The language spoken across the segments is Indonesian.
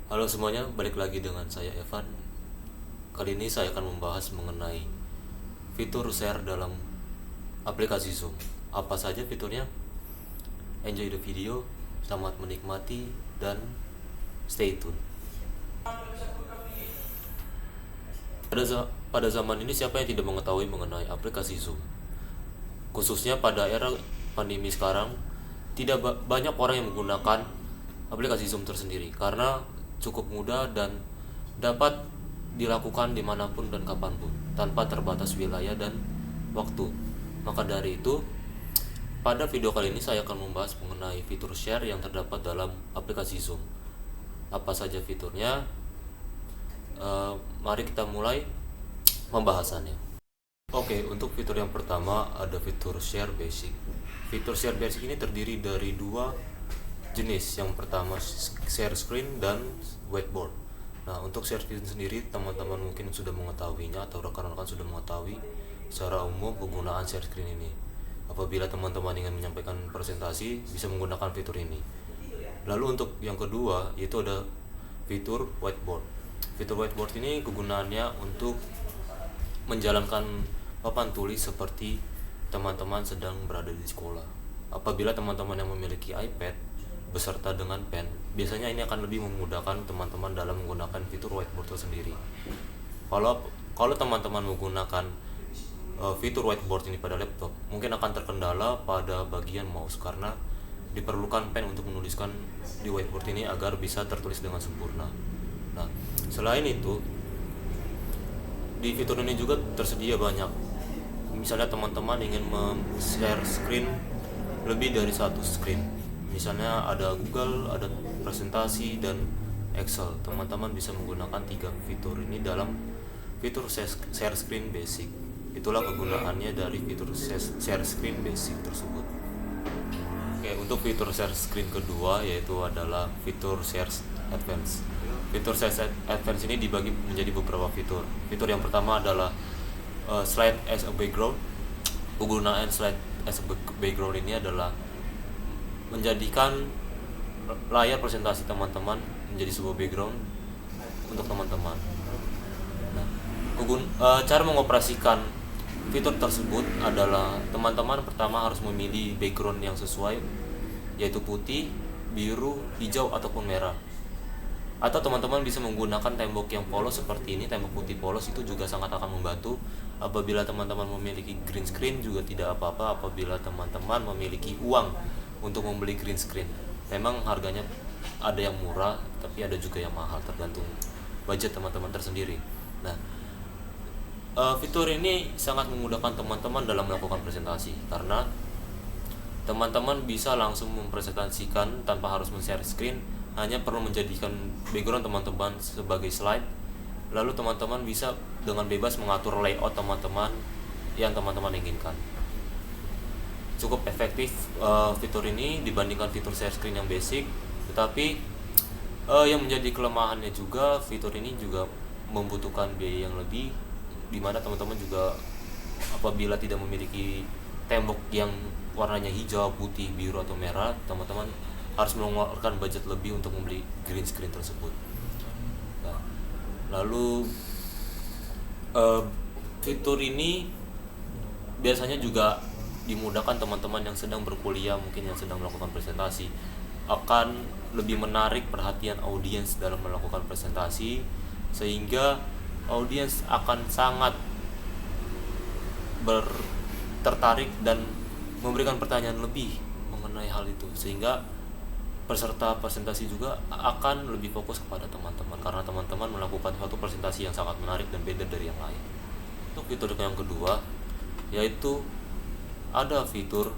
Halo semuanya, balik lagi dengan saya Evan. Kali ini saya akan membahas mengenai fitur share dalam aplikasi Zoom. Apa saja fiturnya? Enjoy the video, selamat menikmati, dan stay tune. Pada zaman ini siapa yang tidak mengetahui mengenai aplikasi Zoom? Khususnya pada era pandemi sekarang, tidak banyak orang yang menggunakan aplikasi Zoom tersendiri karena cukup mudah dan dapat dilakukan dimanapun dan kapanpun tanpa terbatas wilayah dan waktu. Maka dari itu, pada video kali ini saya akan membahas mengenai fitur share yang terdapat dalam aplikasi Zoom. Apa saja fiturnya? Mari kita mulai pembahasannya. Oke, untuk fitur yang pertama ada fitur share basic. Fitur share basic ini terdiri dari dua jenis. Yang pertama share screen dan whiteboard. Nah, untuk share screen sendiri teman-teman mungkin sudah mengetahuinya atau rekan-rekan sudah mengetahui secara umum penggunaan share screen ini. Apabila teman-teman ingin menyampaikan presentasi bisa menggunakan fitur ini. Lalu untuk yang kedua yaitu ada fitur whiteboard. Fitur whiteboard ini kegunaannya untuk menjalankan papan tulis seperti teman-teman sedang berada di sekolah. Apabila teman-teman yang memiliki iPad beserta dengan pen, biasanya ini akan lebih memudahkan teman-teman dalam menggunakan fitur whiteboard tersendiri. Kalau teman-teman menggunakan fitur whiteboard ini pada laptop, mungkin akan terkendala pada bagian mouse karena diperlukan pen untuk menuliskan di whiteboard ini agar bisa tertulis dengan sempurna. Nah, selain itu, di fitur ini juga tersedia banyak. Misalnya teman-teman ingin share screen lebih dari satu screen. Misalnya ada Google, ada presentasi, dan Excel. Teman-teman bisa menggunakan 3 fitur ini dalam fitur share screen basic. Itulah kegunaannya dari fitur share screen basic tersebut. Oke, untuk fitur share screen kedua yaitu adalah fitur share advance. Fitur share advance ini dibagi menjadi beberapa fitur. Fitur yang pertama adalah slide as a background. Penggunaan slide as a background ini adalah menjadikan layar presentasi teman-teman menjadi sebuah background untuk teman-teman. Nah, cara mengoperasikan fitur tersebut adalah teman-teman pertama harus memilih background yang sesuai, yaitu putih, biru, hijau, ataupun merah. Atau teman-teman bisa menggunakan tembok yang polos seperti ini. Tembok putih polos itu juga sangat akan membantu. Apabila teman-teman memiliki green screen juga tidak apa-apa apabila teman-teman memiliki uang untuk membeli green screen. Memang harganya ada yang murah tapi ada juga yang mahal, tergantung budget teman-teman tersendiri. Nah, fitur ini sangat memudahkan teman-teman dalam melakukan presentasi karena teman-teman bisa langsung mempresentasikan tanpa harus men-share screen, hanya perlu menjadikan background teman-teman sebagai slide. Lalu teman-teman bisa dengan bebas mengatur layout teman-teman yang teman-teman inginkan. Cukup efektif fitur ini dibandingkan fitur share screen yang basic. Tetapi yang menjadi kelemahannya juga, fitur ini juga membutuhkan biaya yang lebih, dimana teman-teman juga apabila tidak memiliki tembok yang warnanya hijau, putih, biru, atau merah, teman-teman harus mengeluarkan budget lebih untuk membeli green screen tersebut. Nah, lalu fitur ini biasanya juga dimudahkan teman-teman yang sedang berkuliah, mungkin yang sedang melakukan presentasi, akan lebih menarik perhatian audiens dalam melakukan presentasi, sehingga audiens akan sangat tertarik dan memberikan pertanyaan lebih mengenai hal itu, sehingga peserta presentasi juga akan lebih fokus kepada teman-teman karena teman-teman melakukan suatu presentasi yang sangat menarik dan beda dari yang lain. Untuk fitur yang kedua yaitu ada fitur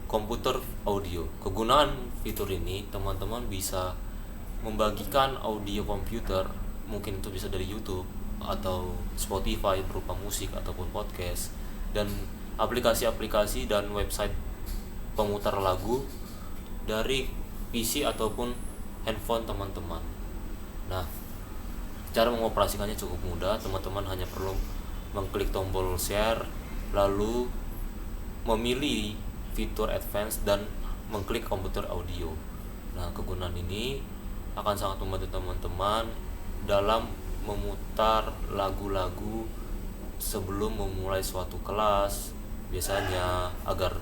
komputer audio. Kegunaan fitur ini, teman-teman bisa membagikan audio komputer, mungkin itu bisa dari YouTube atau Spotify berupa musik ataupun podcast, dan aplikasi-aplikasi dan website pemutar lagu dari PC ataupun handphone teman-teman. Nah, cara mengoperasikannya cukup mudah. Teman-teman hanya perlu mengklik tombol share, lalu memilih fitur advance dan mengklik komputer audio. Nah, kegunaan ini akan sangat membantu teman-teman dalam memutar lagu-lagu sebelum memulai suatu kelas, biasanya agar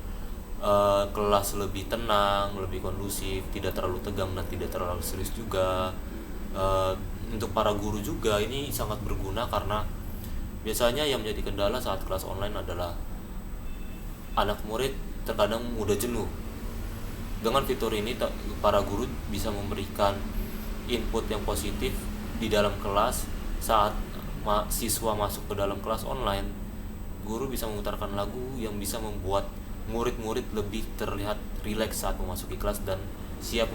kelas lebih tenang, lebih kondusif, tidak terlalu tegang dan tidak terlalu serius juga. Untuk para guru juga ini sangat berguna karena biasanya yang menjadi kendala saat kelas online adalah anak murid terkadang mudah jenuh. Dengan fitur ini para guru bisa memberikan input yang positif di dalam kelas. Saat siswa masuk ke dalam kelas online, guru bisa memutarkan lagu yang bisa membuat murid-murid lebih terlihat rileks saat memasuki kelas dan siap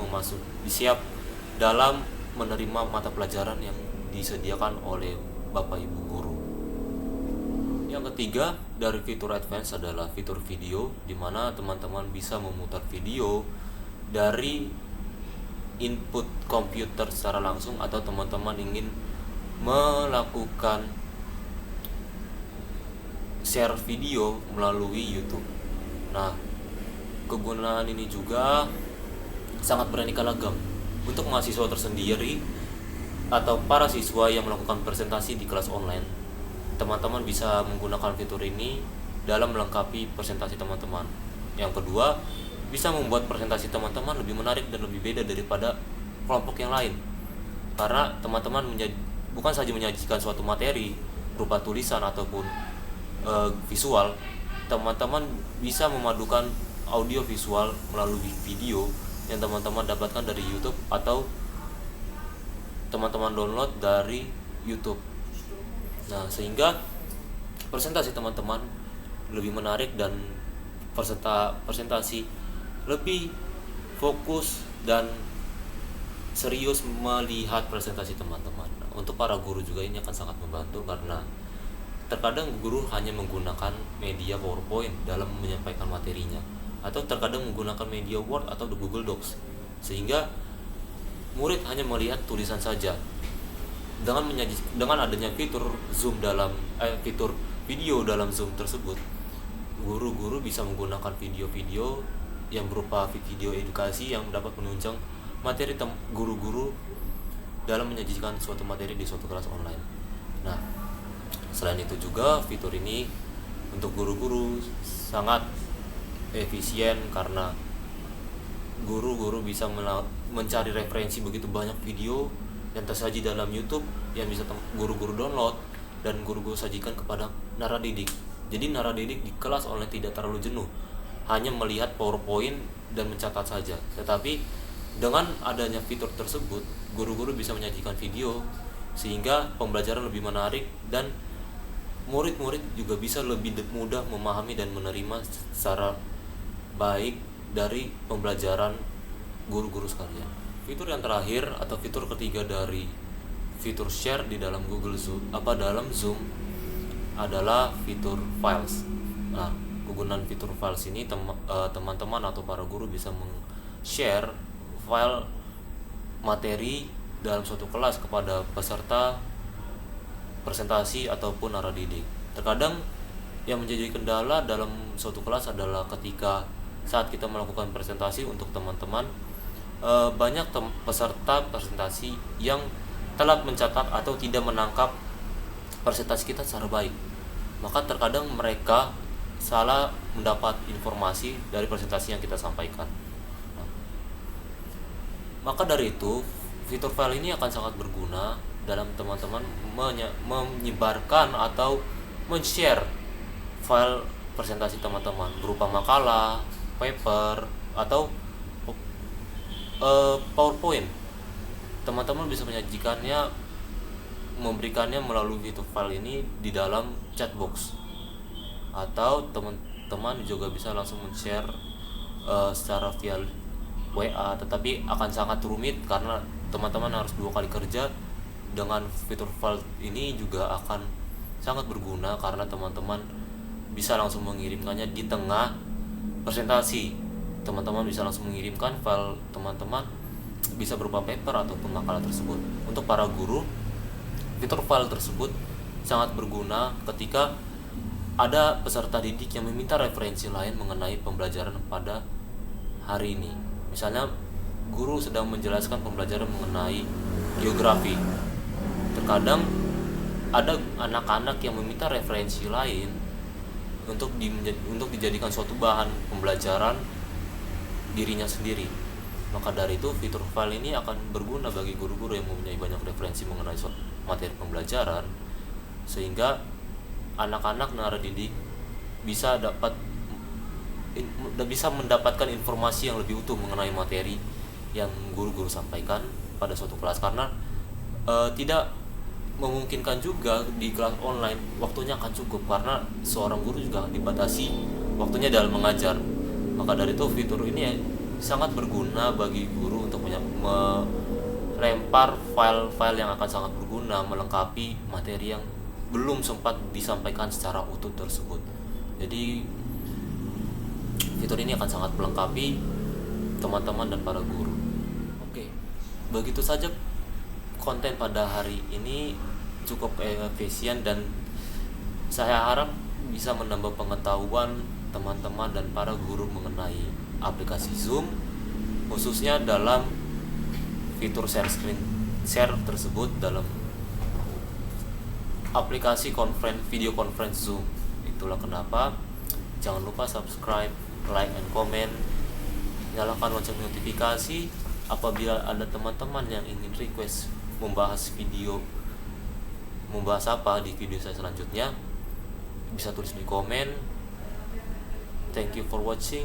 dalam menerima mata pelajaran yang disediakan oleh Bapak Ibu guru. Yang ketiga dari fitur advance adalah fitur video, di mana teman-teman bisa memutar video dari input komputer secara langsung atau teman-teman ingin melakukan share video melalui YouTube. Nah, kegunaan ini juga sangat beraneka ragam. Untuk mahasiswa tersendiri atau para siswa yang melakukan presentasi di kelas online, teman-teman bisa menggunakan fitur ini dalam melengkapi presentasi teman-teman. Yang kedua, bisa membuat presentasi teman-teman lebih menarik dan lebih beda daripada kelompok yang lain. Karena teman-teman bukan saja menyajikan suatu materi berupa tulisan ataupun visual, teman-teman bisa memadukan audio visual melalui video yang teman-teman dapatkan dari YouTube atau teman-teman download dari YouTube. Nah, sehingga presentasi teman-teman lebih menarik dan presentasi lebih fokus dan serius melihat presentasi teman-teman. Untuk para guru juga ini akan sangat membantu karena terkadang guru hanya menggunakan media PowerPoint dalam menyampaikan materinya, atau terkadang menggunakan media Word atau Google Docs, sehingga murid hanya melihat tulisan saja. Dengan adanya fitur fitur video dalam Zoom tersebut, guru-guru bisa menggunakan video-video yang berupa video edukasi yang dapat menunjang materi guru-guru dalam menyajikan suatu materi di suatu kelas online. Nah, selain itu juga fitur ini untuk guru-guru sangat efisien karena guru-guru bisa mencari referensi begitu banyak video yang tersaji dalam YouTube yang bisa guru-guru download dan guru-guru sajikan kepada naradidik. Jadi naradidik di kelas online tidak terlalu jenuh hanya melihat PowerPoint dan mencatat saja. Tetapi dengan adanya fitur tersebut, guru-guru bisa menyajikan video sehingga pembelajaran lebih menarik dan murid-murid juga bisa lebih mudah memahami dan menerima secara baik dari pembelajaran guru-guru sekalian. Fitur yang terakhir atau fitur ketiga dari fitur share di dalam dalam Zoom adalah fitur files. Nah, kegunaan fitur files ini teman-teman atau para guru bisa share file materi dalam suatu kelas kepada peserta presentasi ataupun naradidik. Terkadang yang menjadi kendala dalam suatu kelas adalah ketika saat kita melakukan presentasi untuk teman-teman, banyak peserta presentasi yang telat mencatat atau tidak menangkap presentasi kita secara baik. Maka terkadang mereka salah mendapat informasi dari presentasi yang kita sampaikan. Maka dari itu, fitur file ini akan sangat berguna dalam teman-teman menyebarkan atau men-share file presentasi teman-teman berupa makalah, paper, atau PowerPoint. Teman-teman bisa memberikannya melalui fitur file ini di dalam chatbox, atau teman-teman juga bisa langsung men-share secara via WA, tetapi akan sangat rumit karena teman-teman harus 2 kali kerja. Dengan fitur file ini juga akan sangat berguna karena teman-teman bisa langsung mengirimkannya di tengah presentasi. Teman-teman bisa langsung mengirimkan file teman-teman, bisa berupa paper ataupun makalah tersebut. Untuk para guru, fitur file tersebut sangat berguna ketika ada peserta didik yang meminta referensi lain mengenai pembelajaran pada hari ini. Misalnya guru sedang menjelaskan pembelajaran mengenai geografi. Terkadang ada anak-anak yang meminta referensi lain untuk dijadikan suatu bahan pembelajaran dirinya sendiri. Maka dari itu fitur file ini akan berguna bagi guru-guru yang mempunyai banyak referensi mengenai materi pembelajaran, sehingga anak-anak naradidik bisa mendapatkan informasi yang lebih utuh mengenai materi yang guru-guru sampaikan pada suatu kelas. Karena tidak memungkinkan juga di kelas online waktunya akan cukup, karena seorang guru juga dibatasi waktunya dalam mengajar. Maka dari itu fitur ini sangat berguna bagi guru untuk melempar file-file yang akan sangat berguna melengkapi materi yang belum sempat disampaikan secara utuh tersebut. Jadi fitur ini akan sangat melengkapi teman-teman dan para guru. Oke, begitu saja konten pada hari ini, cukup efisien dan saya harap bisa menambah pengetahuan teman-teman dan para guru mengenai aplikasi Zoom, khususnya dalam fitur share tersebut dalam aplikasi video conference Zoom. Itulah kenapa jangan lupa subscribe, like, and comment, nyalakan lonceng notifikasi. Apabila ada teman-teman yang ingin request membahas apa di video saya selanjutnya, bisa tulis di komen. Thank you for watching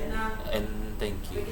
and thank you.